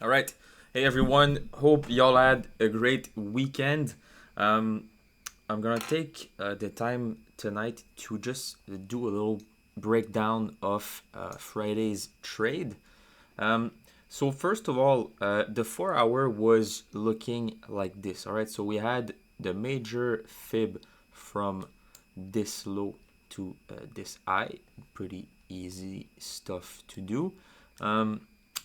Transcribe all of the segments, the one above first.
All right. Hey everyone. Hope y'all had a great weekend. Um, I'm gonna take the time tonight to just do a little breakdown of Friday's trade. Um, so first of all, the 4 hour was looking like this. All right. So we had the major fib from this low to this high. Pretty easy stuff to do. Um,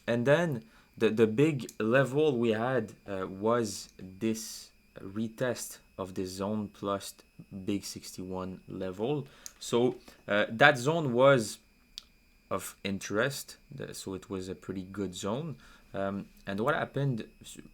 and then the big level we had was this retest of the zone plus big 61 level. So that zone was of interest, so it was a pretty good zone. And what happened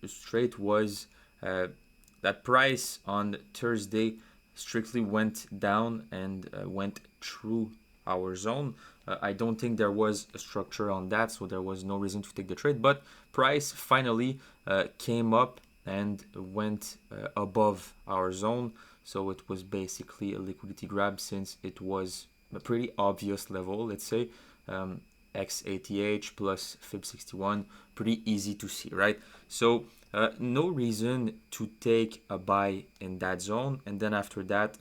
straight was that price on Thursday strictly went down and went through our zone. I don't think there was a structure on that, so there was no reason to take the trade. But price finally came up and went above our zone. So it was basically a liquidity grab since it was a pretty obvious level, let's say. Um, XATH plus FIB61, pretty easy to see, right? So no reason to take a buy in that zone, and then after that,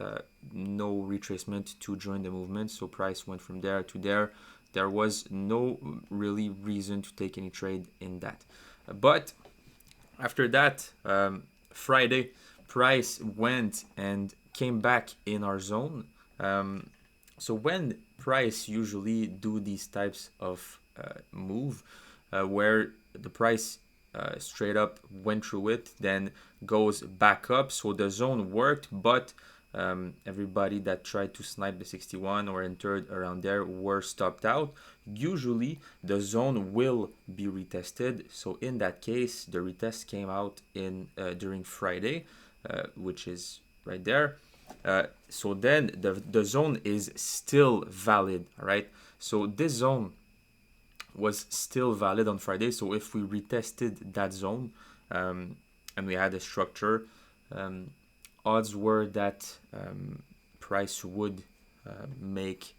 no retracement to join the movement. So price went from there to there. There was no really reason to take any trade in that. But after that, Friday, price went and came back in our zone. So when price usually do these types of move, where the price straight up went through it, then goes back up. So the zone worked, but everybody that tried to snipe the 61 or entered around there were stopped out. Usually the zone will be retested. So in that case, the retest came out in during Friday, which is right there. So then the zone is still valid, right? So this zone was still valid on Friday. So if we retested that zone and we had a structure, um, odds were that price would make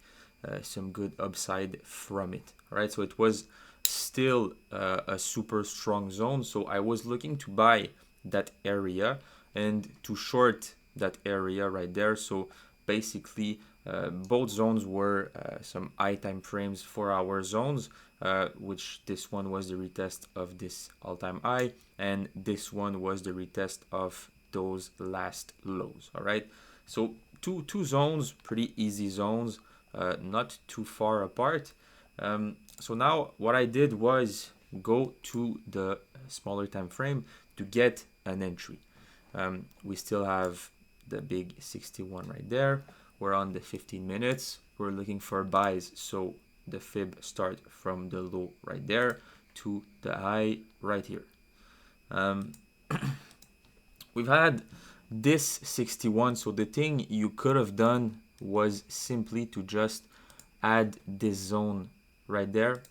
some good upside from it. All right, so it was still a super strong zone. So I was looking to buy that area and to short that area right there. So basically, both zones were some high time frames, 4 hour zones, which this one was the retest of this all time high, and this one was the retest of those last lows. All right, so two zones, pretty easy zones, not too far apart. So now what I did was go to the smaller time frame to get an entry. We still have the big 61 right there. We're on the 15 minutes. We're looking for buys. So the fib start from the low right there to the high right here. Um, we've had this 61. So the thing you could have done was simply to just add this zone right there.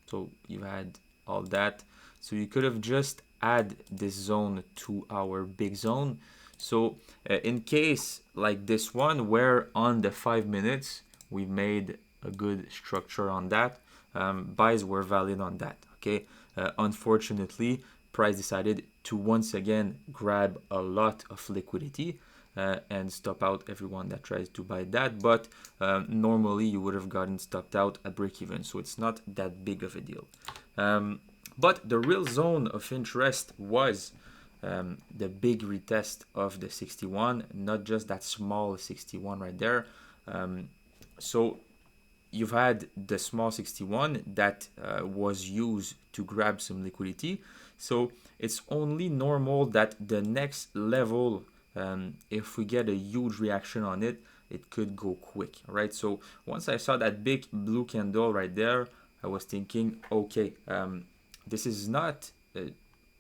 So you had all that. So you could have just add this zone to our big zone. So in case like this one, where on the 5 minutes we made a good structure on that, buys were valid on that. Okay. Unfortunately, price decided to once again grab a lot of liquidity and stop out everyone that tries to buy that. But normally you would have gotten stopped out at break even, so it's not that big of a deal. But the real zone of interest was the big retest of the 61, not just that small 61 right there. So you've had the small 61 that was used to grab some liquidity. So it's only normal that the next level, if we get a huge reaction on it, it could go quick, right? So once I saw that big blue candle right there, I was thinking, okay, this is not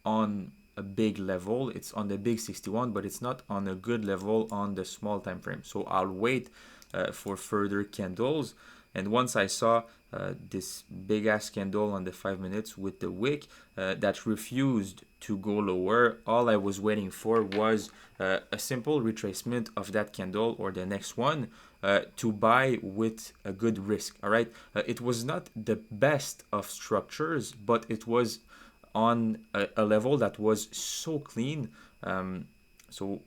on a big level. It's on the big 61, but it's not on a good level on the small time frame. So I'll wait for further candles. And once I saw this big ass candle on the 5 minutes with the wick that refused to go lower, all I was waiting for was a simple retracement of that candle or the next one to buy with a good risk. All right, it was not the best of structures, but it was on a level that was so clean. So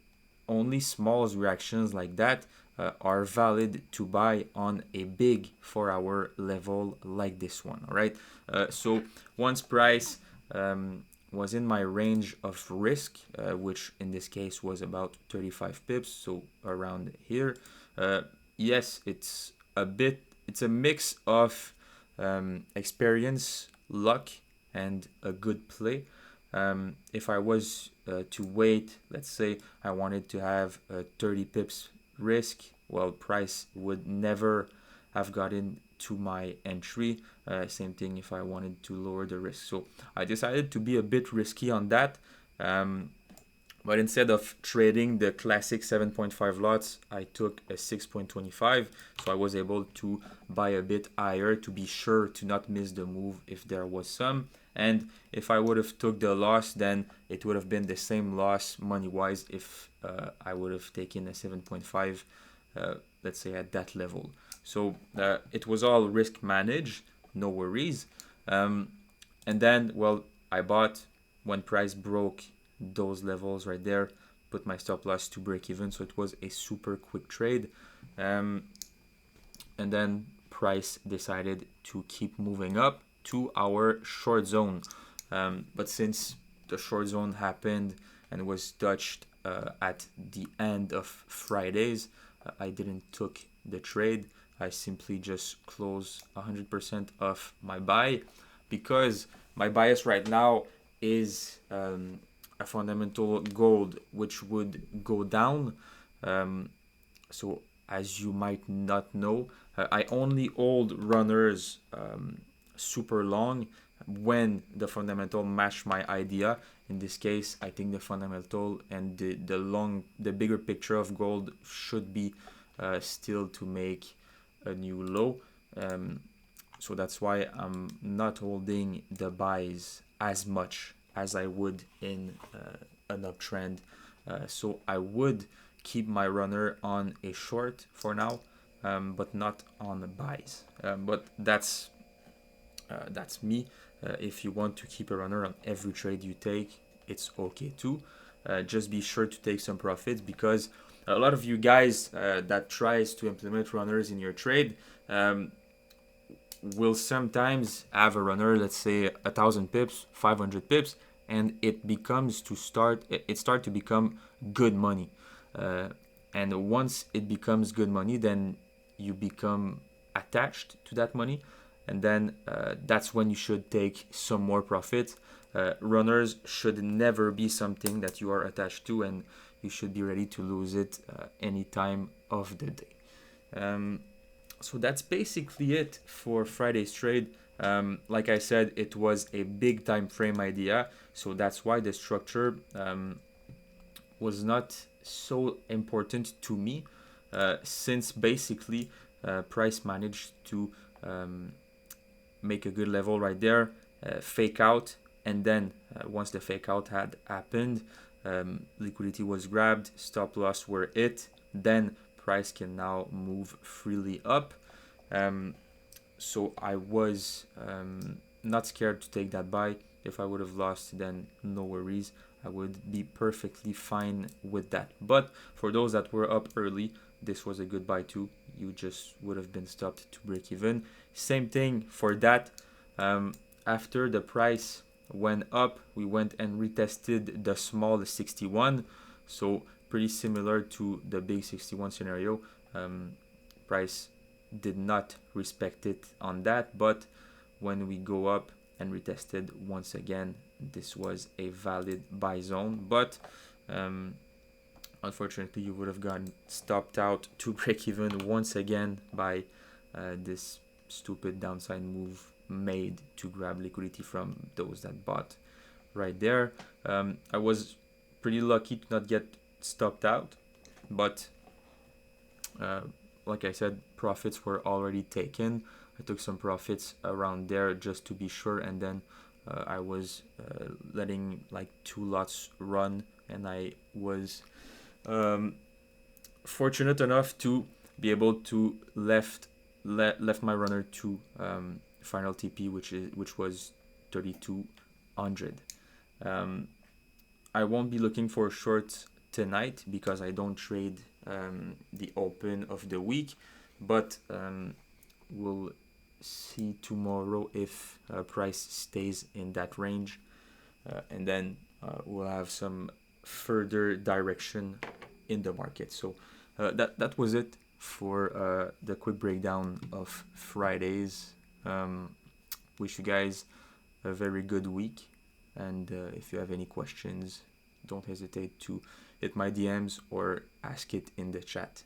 only small reactions like that are valid to buy on a big 4-hour level like this one. All right. So once price was in my range of risk, which in this case was about 35 pips, so around here. Yes, it's a mix of experience, luck, and a good play. If I was to wait, let's say I wanted to have 30 pips risk, well, price would never have gotten to my entry. Same thing if I wanted to lower the risk. So I decided to be a bit risky on that. But instead of trading the classic 7.5 lots, I took a 6.25. So I was able to buy a bit higher to be sure to not miss the move if there was some. And if I would have took the loss, then it would have been the same loss money-wise if I would have taken a 7.5, let's say at that level. So it was all risk managed, no worries. And then, well, I bought when price broke those levels right there, put my stop loss to break even. So it was a super quick trade. And then price decided to keep moving up to our short zone. But since the short zone happened and was touched at the end of Fridays, I didn't took the trade. I simply just close 100% of my buy because my bias right now is a fundamental gold which would go down. So as you might not know, I only hold runners super long when the fundamental match my idea. In this case, I think the fundamental and the bigger picture of gold should be still to make a new low. So that's why I'm not holding the buys as much as I would in an uptrend. So I would keep my runner on a short for now, but not on the buys. But that's me. If you want to keep a runner on every trade you take, it's okay too. Just be sure to take some profits because a lot of you guys that tries to implement runners in your trade will sometimes have a runner, let's say 1,000 pips, 500 pips, and it start to become good money. And once it becomes good money, then you become attached to that money, and then that's when you should take some more profit. Runners should never be something that you are attached to, and you should be ready to lose it any time of the day. So that's basically it for Friday's trade. Like I said, it was a big time frame idea, so that's why the structure was not so important to me, since basically price managed to make a good level right there, fake out, and then once the fake out had happened, liquidity was grabbed, stop loss were hit, then price can now move freely up. So I was not scared to take that buy. If I would have lost, then no worries. I would be perfectly fine with that. But for those that were up early, this was a good buy too. You just would have been stopped to break even. Same thing for that. After the price went up, we went and retested the small 61. So pretty similar to the big 61 scenario. Price did not respect it on that, but when we go up and retested once again, this was a valid buy zone. But unfortunately, you would have gotten stopped out to break even once again by this stupid downside move made to grab liquidity from those that bought right there. I was pretty lucky to not get stopped out, but like I said, profits were already taken. I took some profits around there just to be sure, and then I was letting like 2 lots run, and I was fortunate enough to be able to left my runner to final TP, which was 32 100. I won't be looking for shorts tonight because I don't trade the open of the week, but we'll see tomorrow if price stays in that range, and then we'll have some further direction in the market. So that was it for the quick breakdown of Fridays. Wish you guys a very good week, and if you have any questions, don't hesitate to hit my DMs or ask it in the chat.